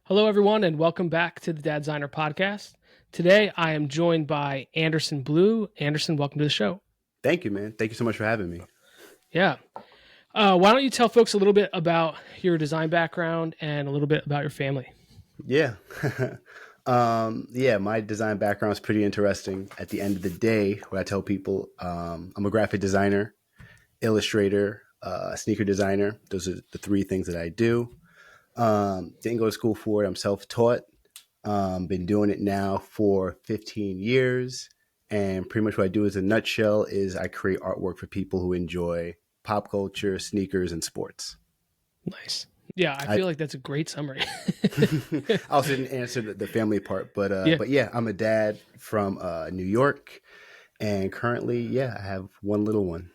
Hello, everyone, and welcome back to the Dad Designer podcast. Today, I am joined by Anderson Bluu. Anderson, welcome to the show. Thank you, man. Thank you so much for having me. Yeah. Why don't you tell folks a little bit about your design background and a little bit about your family? Yeah. My design background is pretty interesting. At the end of the day, what I tell people, I'm a graphic designer, illustrator, sneaker designer. Those are the three things that I do. Didn't go to school for it. I'm self-taught. Been doing it now for 15 years. And pretty much what I do as a nutshell is I create artwork for people who enjoy pop culture, sneakers, and sports. Nice. Yeah, I feel like that's a great summary. I also didn't answer the family part, Yeah, but yeah, I'm a dad from New York, and currently, I have one little one.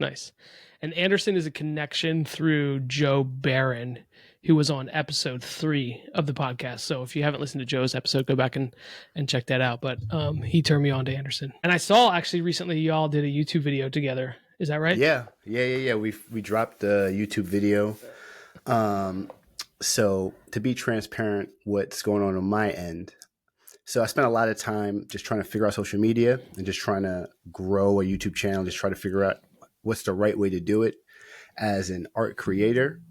nice. And Anderson is a connection through Joe Barron, who was on episode 3 of the podcast. So if you haven't listened to Joe's episode, go back and check that out. But he turned me on to Anderson. And I saw actually recently y'all did a YouTube video together. Is that right? Yeah. We dropped a YouTube video. So to be transparent, what's going on my end? So I spent a lot of time just trying to figure out social media and just trying to grow a YouTube channel, just try to figure out what's the right way to do it as an art creator.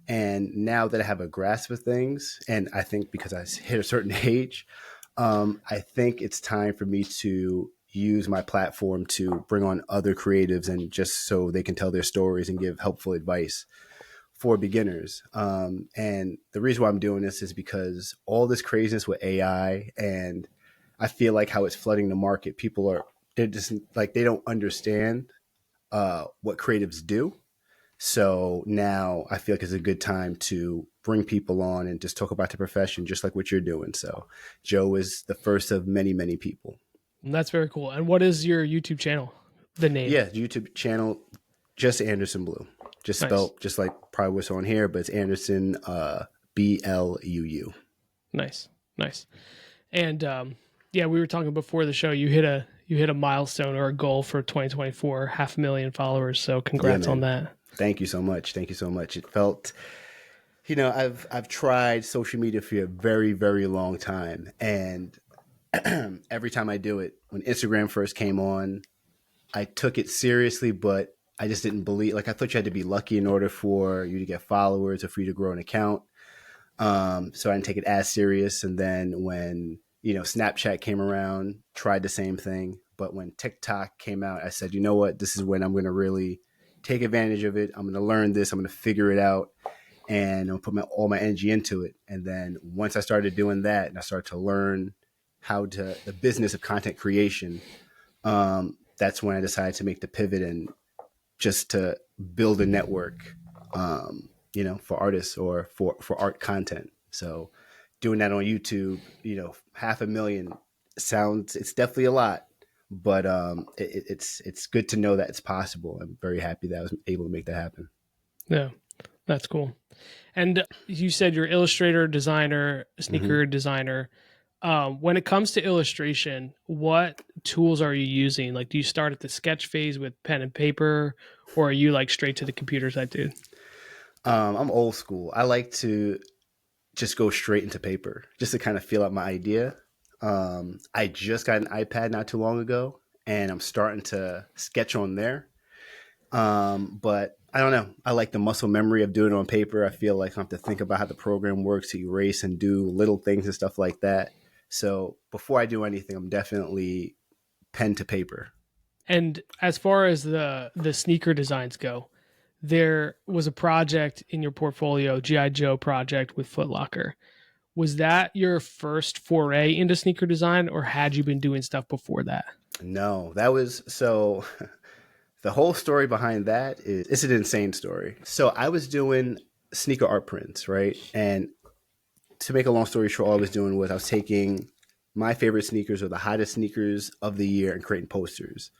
And now that I have a grasp of things, and I think because I hit a certain age, I think it's time for me to use my platform to bring on other creatives and just so they can tell their stories and give helpful advice for beginners. And the reason why I'm doing this is because all this craziness with AI, and I feel like how it's flooding the market, they're just like, they don't understand what creatives do. So now I feel like it's a good time to bring people on and just talk about the profession, just like what you're doing. So Joe is the first of many, many people. That's very cool. And what is your YouTube channel? The name? Yeah, YouTube channel, just Anderson Bluu. Just Nice. spelled just like probably what's on here, but it's Anderson Bluu. Nice. And we were talking before the show. You hit a milestone or a goal for 2024, 500,000 followers. So congrats on that. Thank you so much. It felt, I've tried social media for a very, very long time, and every time I do it, when Instagram first came on, I took it seriously, but I just didn't believe, like, I thought you had to be lucky in order for you to get followers or for you to grow an account. So I didn't take it as serious. And then when, Snapchat came around, tried the same thing. But when TikTok came out, I said, you know what, this is when I'm going to really take advantage of it. I'm going to learn this. I'm going to figure it out. And I'm going to put all my energy into it. And then once I started doing that and I started to learn the business of content creation, that's when I decided to make the pivot and just to build a network, for artists or for art content. So doing that on YouTube, 500,000 it's definitely a lot, but it's good to know that it's possible. I'm very happy that I was able to make that happen. Yeah, that's cool. And you said you're illustrator, designer, sneaker designer. When it comes to illustration, what tools are you using? Like, do you start at the sketch phase with pen and paper, or are you like straight to the computer side, dude? I'm old school. I like to just go straight into paper just to kind of feel out my idea. I just got an iPad not too long ago, and I'm starting to sketch on there. But I don't know. I like the muscle memory of doing it on paper. I feel like I have to think about how the program works to erase and do little things and stuff like that. So before I do anything, I'm definitely pen to paper. And as far as the sneaker designs go, there was a project in your portfolio, G.I. Joe project with Foot Locker. Was that your first foray into sneaker design, or had you been doing stuff before that? No, that was so. The whole story behind that is it's an insane story. So I was doing sneaker art prints, right? And to make a long story short, all I was doing was I was taking my favorite sneakers or the hottest sneakers of the year and creating posters.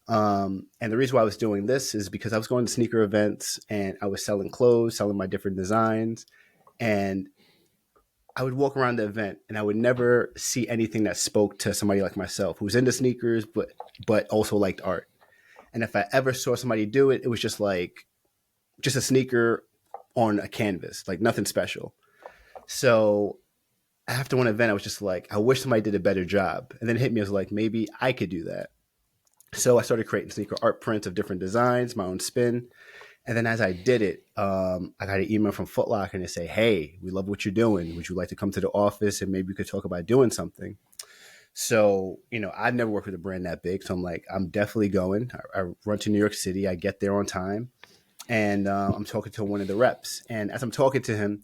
And the reason why I was doing this is because I was going to sneaker events and I was selling clothes, selling my different designs. And I would walk around the event and I would never see anything that spoke to somebody like myself who's into sneakers, but also liked art. And if I ever saw somebody do it, it was just a sneaker on a canvas, like nothing special. So after one event, I was just like, I wish somebody did a better job. And then it hit me, I was like, maybe I could do that. So I started creating sneaker art prints of different designs, my own spin. And then as I did it, I got an email from Foot Locker and they say, hey, we love what you're doing. Would you like to come to the office and maybe we could talk about doing something? So, I've never worked with a brand that big. So I'm like, I'm definitely going. I run to New York City. I get there on time. And I'm talking to one of the reps. And as I'm talking to him,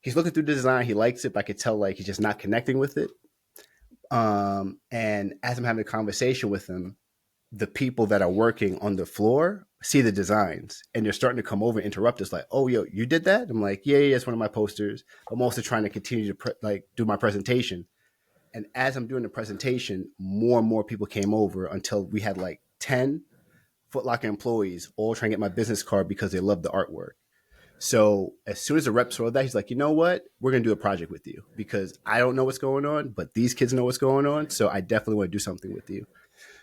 he's looking through the design. He likes it, but I could tell like he's just not connecting with it. And as I'm having a conversation with him, the people that are working on the floor see the designs and they're starting to come over and interrupt us like, oh, yo, you did that? I'm like, yeah, it's one of my posters. I'm also trying to continue to do my presentation. And as I'm doing the presentation, more and more people came over until we had like 10 Foot Locker employees all trying to get my business card because they love the artwork. So as soon as the rep saw that, he's like, you know what? We're going to do a project with you because I don't know what's going on, but these kids know what's going on. So I definitely want to do something with you.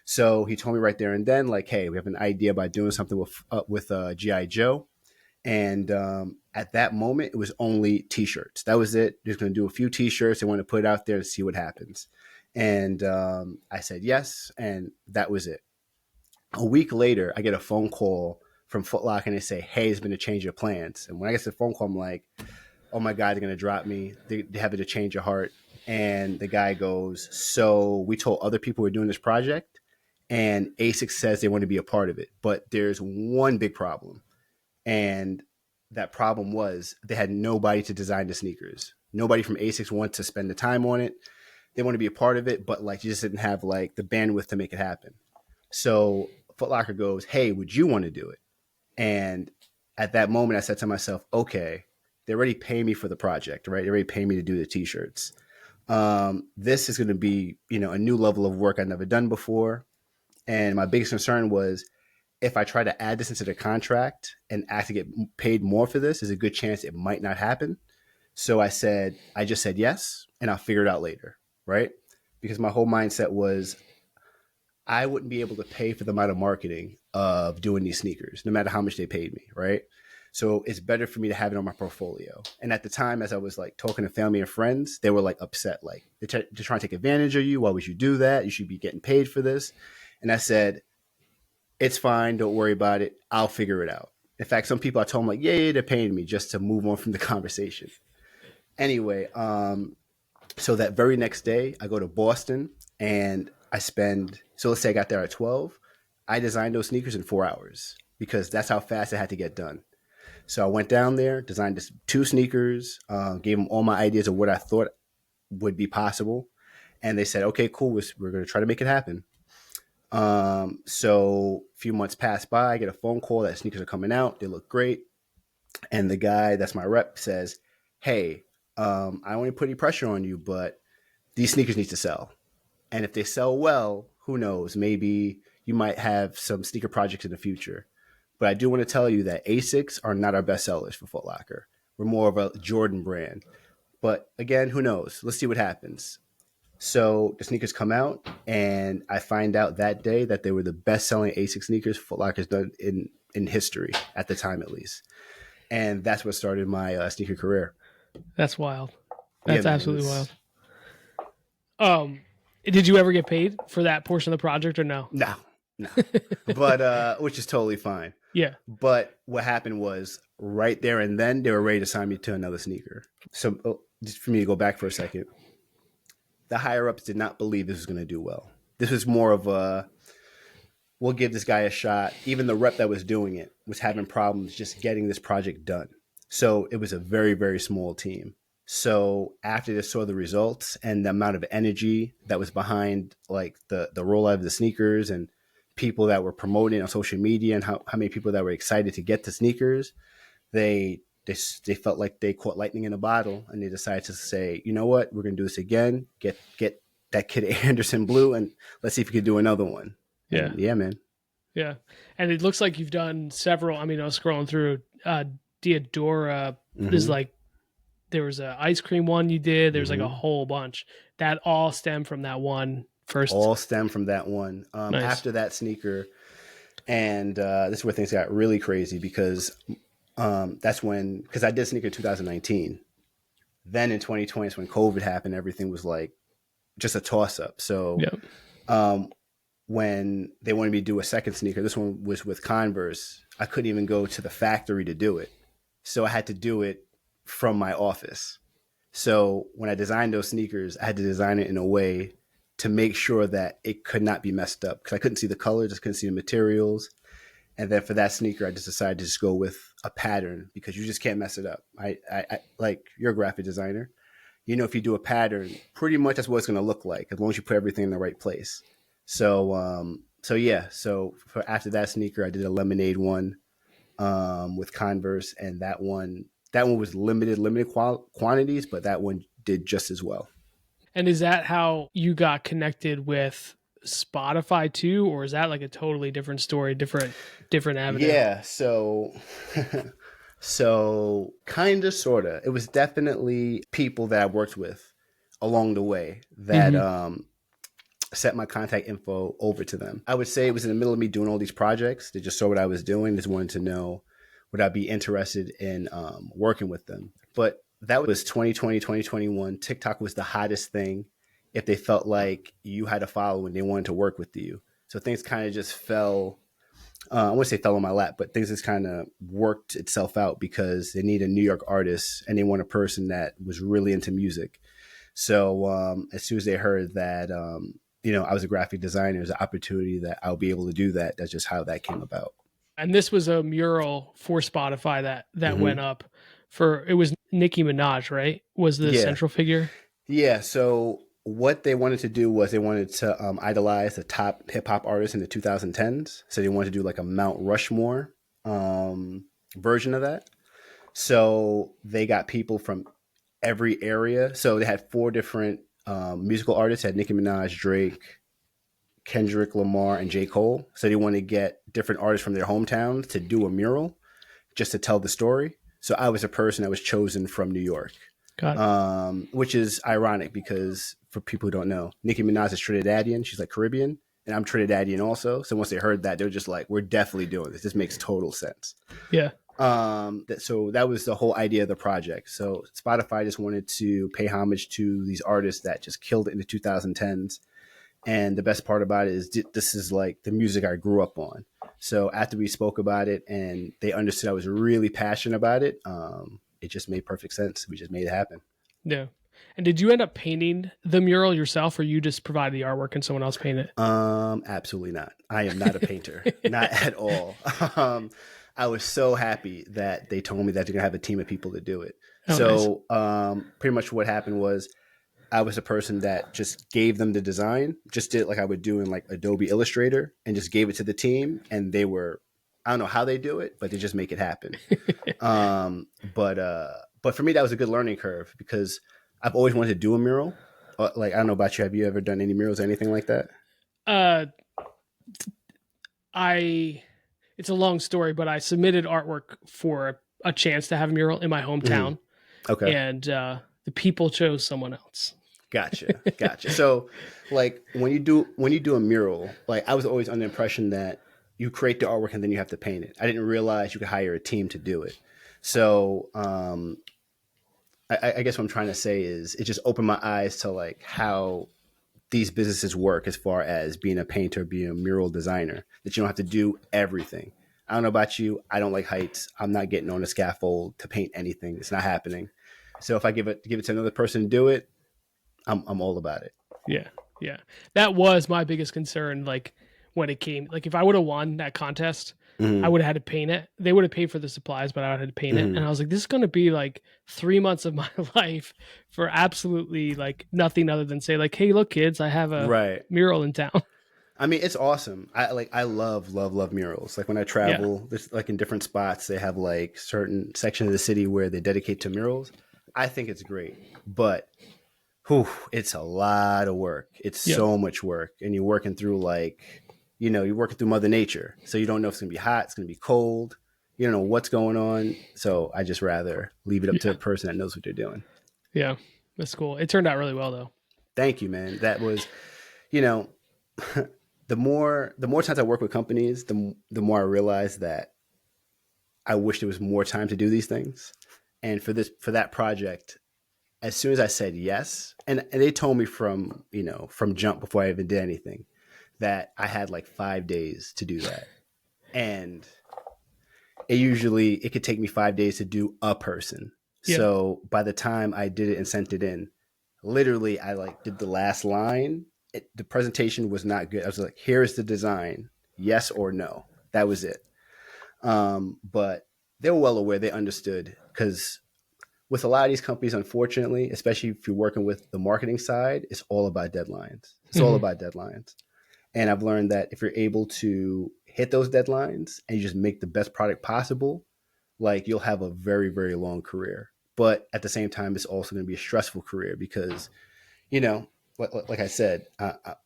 So he told me right there and then, like, hey, we have an idea about doing something with G.I. Joe. And at that moment, it was only T-shirts. That was it. Just going to do a few T-shirts. They want to put it out there to see what happens. And I said yes, and that was it. A week later, I get a phone call from Foot Locker and they say, hey, there's been a change of plans. And when I get the phone call, I'm like, oh my God, they're going to drop me. They have a change of heart. And the guy goes, so we told other people we're doing this project and ASICS says they want to be a part of it. But there's one big problem. And that problem was they had nobody to design the sneakers. Nobody from ASICS wanted to spend the time on it. They want to be a part of it, but like you just didn't have like the bandwidth to make it happen. So Foot Locker goes, hey, would you want to do it? And at that moment, I said to myself, okay, they already pay me for the project, right? They already pay me to do the T-shirts. This is going to be, a new level of work I've never done before. And my biggest concern was if I try to add this into the contract and actually get paid more for this, there's a good chance it might not happen. So I just said yes, and I'll figure it out later, right? Because my whole mindset was I wouldn't be able to pay for the amount of marketing of doing these sneakers, no matter how much they paid me, right? So it's better for me to have it on my portfolio. And at the time, as I was like talking to family and friends, they were like upset, like they're trying to take advantage of you. Why would you do that? You should be getting paid for this. And I said, it's fine. Don't worry about it. I'll figure it out. In fact, some people I told them like, yeah, they're paying me just to move on from the conversation. Anyway, so that very next day, I go to Boston and so let's say I got there at 12. I designed those sneakers in 4 hours because that's how fast it had to get done. So I went down there, designed 2 sneakers, gave them all my ideas of what I thought would be possible. And they said, okay, cool. We're going to try to make it happen. So a few months pass by, I get a phone call that sneakers are coming out. They look great. And the guy that's my rep says, hey, I don't want to put any pressure on you, but these sneakers need to sell. And if they sell well, who knows? Maybe you might have some sneaker projects in the future. But I do want to tell you that ASICS are not our best sellers for Foot Locker. We're more of a Jordan brand. But again, who knows? Let's see what happens. So the sneakers come out, and I find out that day that they were the best-selling ASICS sneakers Foot Locker's done in history, at the time at least. And that's what started my sneaker career. That's wild. Yeah, That's man, absolutely wild. Did you ever get paid for that portion of the project or no? No. But which is totally fine. Yeah. But what happened was right there and then they were ready to sign me to another sneaker. So just for me to go back for a second, the higher ups did not believe this was going to do well. This was more of we'll give this guy a shot. Even the rep that was doing it was having problems just getting this project done. So it was a very, very small team. So after they saw the results and the amount of energy that was behind like the rollout of the sneakers and people that were promoting on social media and how many people that were excited to get the sneakers, they felt like they caught lightning in a bottle and they decided to say, you know what, we're going to do this again. Get that kid Anderson Bluu and let's see if we can do another one. Yeah. And yeah, man. Yeah. And it looks like you've done several. I mean, I was scrolling through Diadora. There's like, there was a ice cream one you did. There's like a whole bunch that all stem from that one first. All stem from that one. Nice. After that sneaker. And this is where things got really crazy because that's when, because I did sneaker in 2019. then in 2020, when COVID happened, everything was like just a toss up. So Yeah. when they wanted me to do a second sneaker, this one was with Converse, I couldn't even go to the factory to do it. So I had to do it from my office. So when I designed those sneakers, I had to design it in a way to make sure that it could not be messed up, because I couldn't see the colors, just couldn't see the materials. And then for that sneaker, I just decided to just go with a pattern, because you just can't mess it up. I like, you're a graphic designer. You know, if you do a pattern, pretty much that's what it's going to look like, as long as you put everything in the right place. So yeah. So for after that sneaker, I did a lemonade one with Converse, and that one was limited quantities, but that one did just as well. And is that how you got connected with Spotify too, or is that like a totally different story, different avenue? Yeah. So kind of, sort of. It was definitely people that I worked with along the way that sent my contact info over to them. I would say it was in the middle of me doing all these projects. They just saw what I was doing, just wanted to know would I be interested in working with them. But that was 2020, 2021. TikTok was the hottest thing if they felt like you had a following, they wanted to work with you. So things kind of just fell. I wouldn't say fell on my lap, but things just kind of worked itself out, because they need a New York artist and they want a person that was really into music. So as soon as they heard that, I was a graphic designer, there's an opportunity that I'll be able to do that. That's just how that came about. And this was a mural for Spotify that Mm-hmm. went up for, it was Nicki Minaj, right? Was the Yeah. central figure? Yeah. So what they wanted to do was they wanted to idolize the top hip hop artists in the 2010s. So they wanted to do like a Mount Rushmore version of that. So they got people from every area. So they had four different musical artists. They had Nicki Minaj, Drake, Kendrick Lamar, and J. Cole. So they want to get different artists from their hometowns to do a mural just to tell the story. So I was a person that was chosen from New York, Got it. which is ironic, because for people who don't know, Nicki Minaj is Trinidadian. She's like Caribbean, and I'm Trinidadian also. So once they heard that, they were just like, we're definitely doing this. This makes total sense. Yeah. So that was the whole idea of the project. So Spotify just wanted to pay homage to these artists that just killed it in the 2010s. And the best part about it is this is like the music I grew up on. So after we spoke about it and they understood I was really passionate about it, it just made perfect sense. We just made it happen. Yeah. And did you end up painting the mural yourself, or you just provided the artwork and someone else painted it? Absolutely not. I am not a painter, not at all. I was so happy that they told me that they're gonna have a team of people to do it. Oh, So pretty much what happened was I was a person that just gave them the design, just did like I would do in like Adobe Illustrator, and just gave it to the team, and they were, I don't know how they do it, but they just make it happen. But for me, that was a good learning curve, because I've always wanted to do a mural. Like, I don't know about you. Have you ever done any murals or anything like that? uh, it's a long story, but I submitted artwork for a chance to have a mural in my hometown, Okay. and the people chose someone else. Gotcha. So like when you do a mural, like I was always under the impression that you create the artwork and then you have to paint it. I didn't realize you could hire a team to do it. So I guess what I'm trying to say is it just opened my eyes to like how these businesses work, as far as being a painter, being a mural designer, that you don't have to do everything. I don't know about you. I don't like heights. I'm not getting on a scaffold to paint anything. It's not happening. So if I give it to another person to do it, I'm all about it. Yeah, yeah. That was my biggest concern. Like when it came, like if I would have won that contest, I Mm-hmm. would have had to paint it. They would have paid for the supplies, but I would have had to paint it. Mm-hmm. And I was like, this is going to be like 3 months of my life for absolutely like nothing other than say like, hey, look, kids, I have a Right. mural in town. I mean, it's awesome. I love murals. Like when I Yeah, travel, there's like in different spots, they have like certain section of the city where they dedicate to murals. I think it's great, but whew, it's a lot of work. It's yeah, so much work, and you're working through like, you're working through Mother Nature, so you don't know if it's gonna be hot, it's gonna be cold. You don't know what's going on. So I just rather leave it up to yeah, a person that knows what they're doing. yeah. That's cool. It turned out really well though. Thank you, man. That was, you know, the more times I work with companies, the more I realize that I wish there was more time to do these things. And for that project, as soon as I said yes, and they told me from, from jump before I even did anything, that I had like 5 days to do that. And it could take me 5 days to do a person. Yeah. So by the time I did it and sent it in, literally I like did the last line. The presentation was not good. I was like, here's the design, yes or no. That was it. But they were well aware. They understood, because with a lot of these companies, unfortunately, especially if you're working with the marketing side, it's all about deadlines. It's all Hmm. about deadlines. And I've learned that if you're able to hit those deadlines and you just make the best product possible, like, you'll have a very, very long career. But at the same time, it's also going to be a stressful career because, you know, like I said,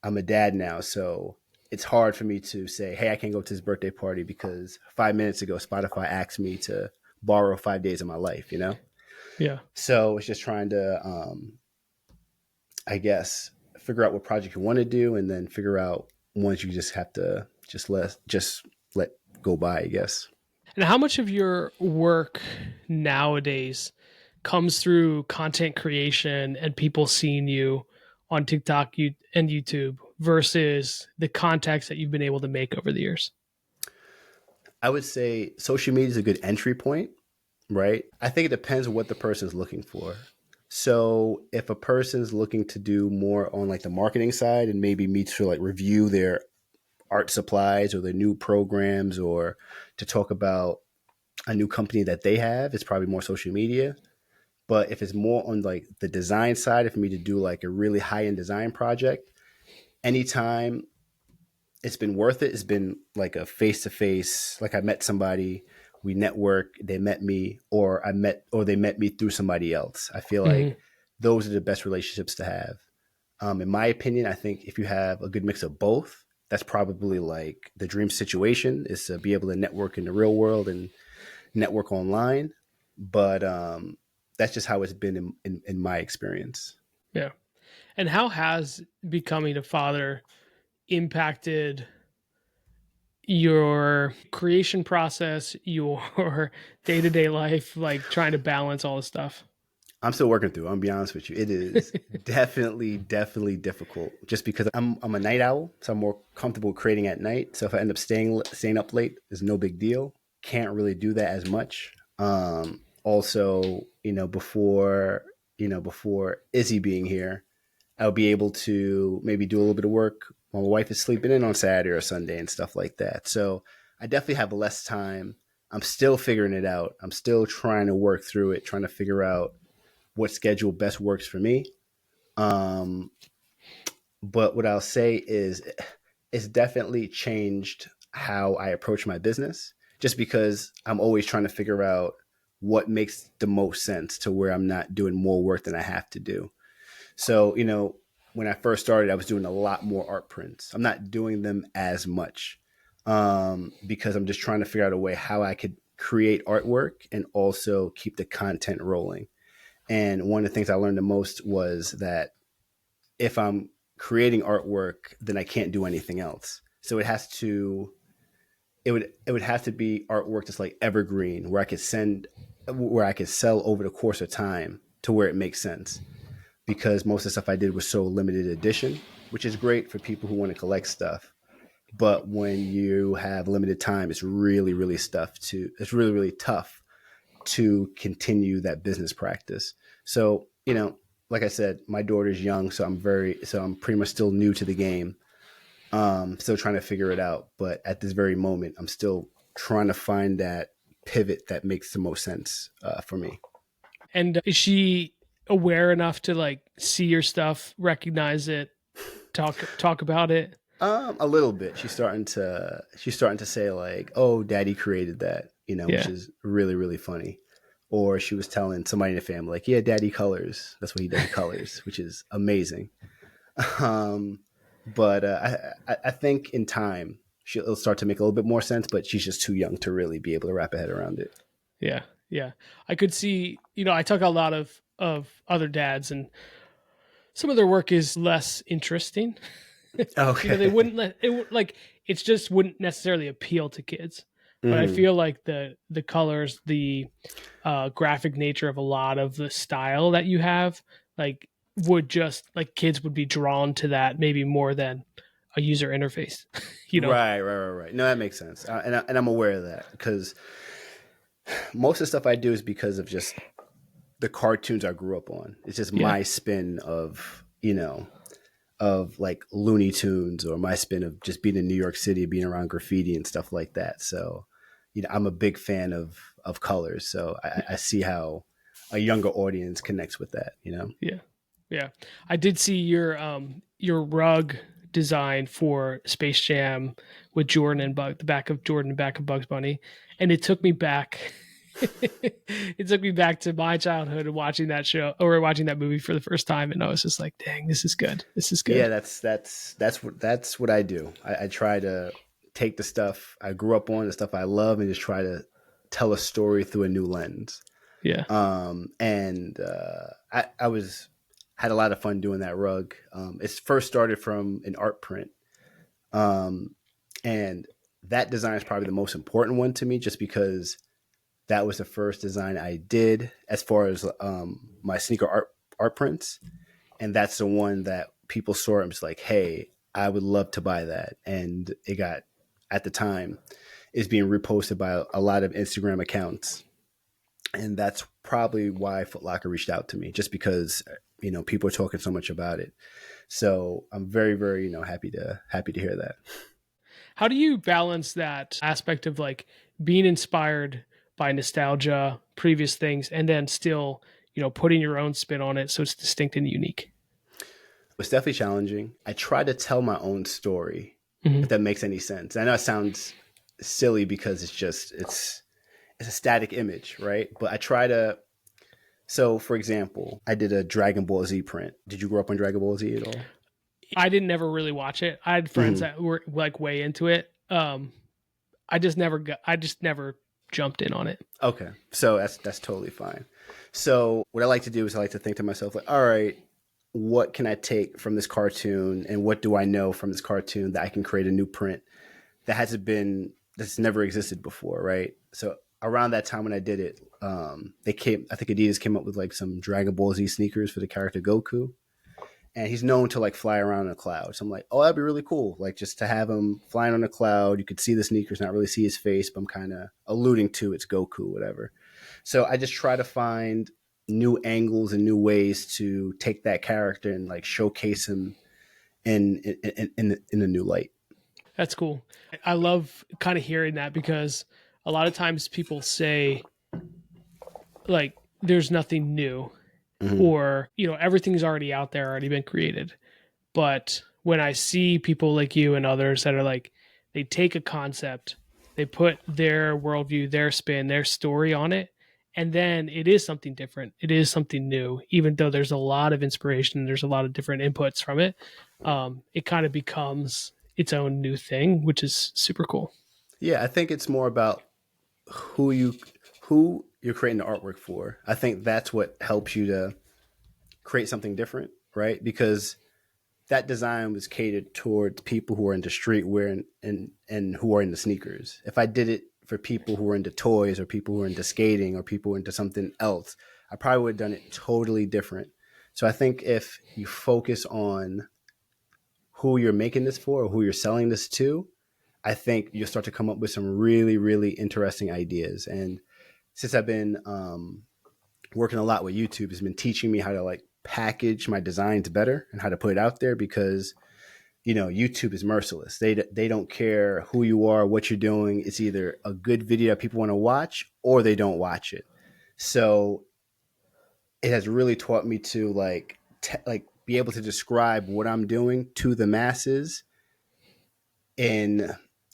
I'm a dad now. So it's hard for me to say, hey, I can't go to his birthday party because 5 minutes ago, Spotify asked me to borrow 5 days of my life. Yeah. So it's just trying to, I guess, figure out what project you want to do, and then figure out ones you just have to just let go by, I guess. And how much of your work nowadays comes through content creation and people seeing you on TikTok and YouTube versus the contacts that you've been able to make over the years? I would say social media is a good entry point, right? I think it depends on what the person's looking for. So if a person's looking to do more on like the marketing side and maybe me to like review their art supplies or their new programs, or to talk about a new company that they have, it's probably more social media. But if it's more on like the design side, if for me to do like a really high end design project, anytime it's been worth it, it's been like a face to face. Like, I met somebody, we network, they met me, or they met me through somebody else. I feel Hmm. like those are the best relationships to have. In my opinion, I think if you have a good mix of both, that's probably like the dream situation, is to be able to network in the real world and network online. But that's just how it's been in my experience. Yeah. And how has becoming a father impacted your creation process, your day to day life, like trying to balance all this stuff? I'm still working through. I'm gonna be honest with you. It is definitely, definitely difficult. Just because I'm a night owl, so I'm more comfortable creating at night. So if I end up staying up late, it's no big deal. Can't really do that as much. Also, before Izzy being here, I'll be able to maybe do a little bit of work while my wife is sleeping in on Saturday or Sunday and stuff like that. So I definitely have less time. I'm still figuring it out. I'm still trying to work through it, trying to figure out what schedule best works for me. Um, but what I'll say is it's definitely changed how I approach my business, just because I'm always trying to figure out what makes the most sense to where I'm not doing more work than I have to do. So, when I first started, I was doing a lot more art prints. I'm not doing them as much, because I'm just trying to figure out a way how I could create artwork and also keep the content rolling. And one of the things I learned the most was that if I'm creating artwork, then I can't do anything else. So it would have to be artwork that's like evergreen, where I could sell over the course of time to where it makes sense. Because most of the stuff I did was so limited edition, which is great for people who want to collect stuff. But when you have limited time, it's really, really tough to continue that business practice. So, like I said, my daughter's young, so I'm pretty much still new to the game. Still trying to figure it out. But at this very moment, I'm still trying to find that pivot that makes the most sense for me. And is she aware enough to like see your stuff, recognize it, talk about it? A little bit. She's starting to say like, "Oh, Daddy created that," which Yeah. is really, really funny. Or she was telling somebody in the family like, "Yeah, Daddy colors. That's what he does. He colors," which is amazing. Um, but I think in time she'll start to make a little bit more sense. But she's just too young to really be able to wrap her head around it. Yeah. Yeah. I could see, I talk a lot of other dads, and some of their work is less interesting. They Okay. wouldn't let it like, it's just wouldn't necessarily appeal to kids. but I Hmm. feel like the colors, the graphic nature of a lot of the style that you have, like would just like kids would be drawn to that maybe more than a user interface, you know? Right. No, that makes sense, and I'm aware of that because most of the stuff I do is because of just the cartoons I grew up on. It's just Yeah. my spin of of like Looney Tunes, or my spin of just being in New York City, being around graffiti and stuff like that. So, I'm a big fan of colors. So I see how a younger audience connects with that. Yeah. Yeah. I did see your rug design for Space Jam with Jordan and the back of Jordan, back of Bugs Bunny, and it took me back. It took me back to my childhood and watching that show or watching that movie for the first time, and I was just like, "Dang, this is good. This is Yeah, good." that's what I do. I try to take the stuff I grew up on, the stuff I love, and just try to tell a story through a new lens. Yeah. And I was had a lot of fun doing that rug. It first started from an art print, um, and that design is probably the most important one to me, just because that was the first design I did as far as my sneaker art prints, and that's the one that people saw and was like, "Hey, I would love to buy that," and it got at the time is being reposted by a lot of Instagram accounts, and that's probably why Foot Locker reached out to me, just because people are talking so much about it. So I'm very, very happy to hear that. How do you balance that aspect of like being inspired by nostalgia, previous things, and then still, putting your own spin on it so it's distinct and unique? It's definitely challenging. I try to tell my own story, Hmm. if that makes any sense. I know it sounds silly because it's a static image, right? But I try to. So, for example, I did a Dragon Ball Z print. Did you grow up on Dragon Ball Z at all? I didn't never really watch it. I had friends Hmm. that were like way into it. I just never jumped in on it. Okay, so that's totally fine. So what I like to do is I like to think to myself like, all right, what can I take from this cartoon, and what do I know from this cartoon that I can create a new print that's never existed before, right? So around that time when I did it, I think Adidas came up with like some Dragon Ball Z sneakers for the character Goku, and he's known to like fly around in a cloud. So I'm like, oh, that'd be really cool. Like just to have him flying on a cloud. You could see the sneakers, not really see his face, but I'm kind of alluding to it's Goku, whatever. So I just try to find new angles and new ways to take that character and like showcase him in a new light. That's cool. I love kind of hearing that because a lot of times people say like there's nothing new Mm-hmm. or everything's already out there, already been created. But when I see people like you and others that are like, they take a concept, they put their worldview, their spin, their story on it, and then it is something different. It is something new, even though there's a lot of inspiration, there's a lot of different inputs from it. It kind of becomes its own new thing, which is super cool. Yeah, I think it's more about who you who you're creating the artwork for. I think that's what helps you to create something different, right? Because that design was catered towards people who are into streetwear and who are into sneakers. If I did it for people who are into toys, or people who are into skating, or people who are into something else, I probably would have done it totally different. So I think if you focus on who you're making this for, or who you're selling this to, I think you'll start to come up with some really, really interesting ideas. And since I've been working a lot with YouTube, has been teaching me how to like package my designs better and how to put it out there, because YouTube is merciless. They don't care who you are, what you're doing. It's either a good video that people want to watch, or they don't watch it. So it has really taught me to like be able to describe what I'm doing to the masses in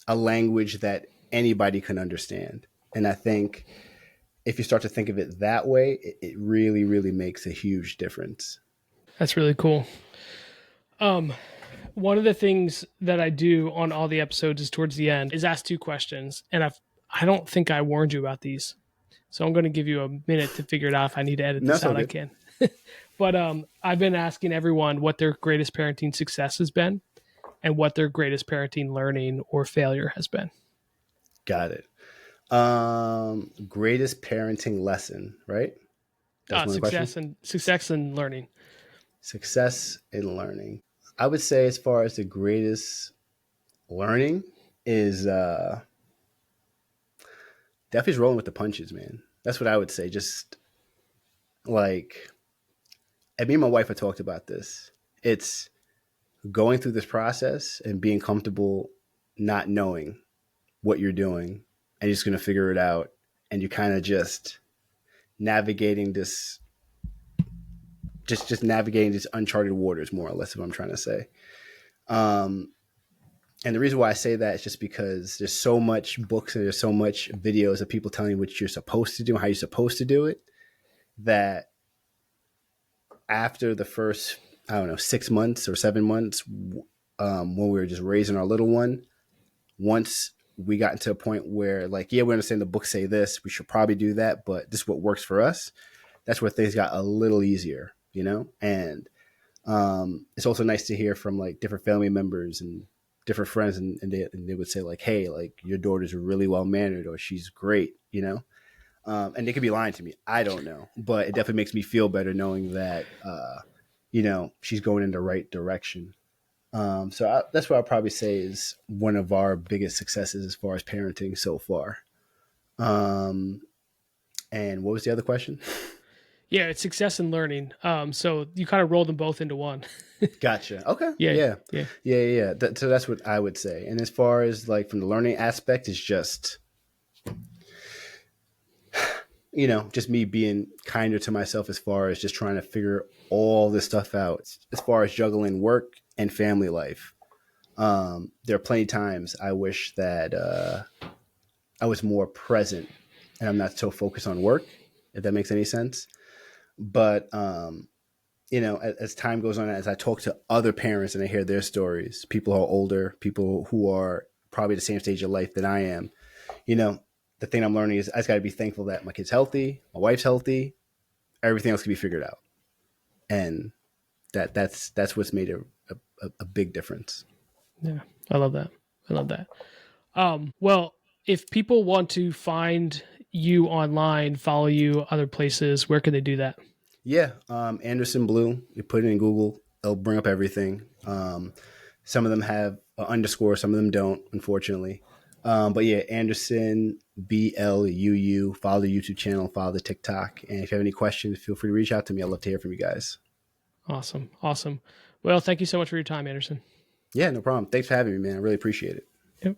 a language that anybody can understand. And I think if you start to think of it that way, it really, really makes a huge difference. That's really cool. Um, One of the things that I do on all the episodes is towards the end is ask two questions, and I don't think I warned you about these, so I'm going to give you a minute to figure it out. If I need to edit No, this so out, I good. can. But I've been asking everyone what their greatest parenting success has been, and what their greatest parenting learning or failure has been. Got it. Greatest parenting lesson, right? That's one of the questions. Success and learning. Success in learning. I would say, as far as the greatest learning is definitely rolling with the punches, man. That's what I would say. Just like, and me and my wife have talked about this. It's going through this process and being comfortable not knowing what you're doing and you're just going to figure it out. And you kind of just navigating this, just navigating these uncharted waters, more or less, what I'm trying to say. Um, and the reason why I say that is just because there's so much books and there's so much videos of people telling you what you're supposed to do, how you're supposed to do it, that after the first, I don't know, 6 months or 7 months, when we were just raising our little one, once we got to a point where, like, yeah, we understand the books say this, we should probably do that, but this is what works for us. That's where things got a little easier, you know? And it's also nice to hear from like different family members and different friends, and they would say like, hey, like your daughter's really well mannered, or she's great, you know? And they could be lying to me. I don't know, but it definitely makes me feel better knowing that, you know, she's going in the right direction. That's what I'll probably say is one of our biggest successes as far as parenting so far. Um, and what was the other question? Yeah, it's success and learning. So you kind of roll them both into one. Gotcha. Okay. Yeah, Yeah. yeah, Yeah. So that's what I would say. And as far as like from the learning aspect, it's just, you know, just me being kinder to myself as far as just trying to figure all this stuff out as far as juggling work and family life. There are plenty of times I wish that I was more present and I'm not so focused on work, if that makes any sense. But, you know, as time goes on, as I talk to other parents and I hear their stories, people who are older, people who are probably the same stage of life that I am, you know, the thing I'm learning is I just got to be thankful that my kid's healthy, my wife's healthy, everything else can be figured out. And that's what's made a big difference. yeah. I love that. I love that. Well, if people want to find you online, follow you other places, where can they do that? Yeah, Anderson Bluu. You put it in Google, it'll bring up everything. Some of them have an underscore, some of them don't, unfortunately. But yeah, Anderson Bluu. Follow the YouTube channel, follow the TikTok, and if you have any questions, feel free to reach out to me. I'd love to hear from you guys. Awesome. Awesome. Well, thank you so much for your time, Anderson. Yeah, no problem. Thanks for having me, man. I really appreciate it. Yep.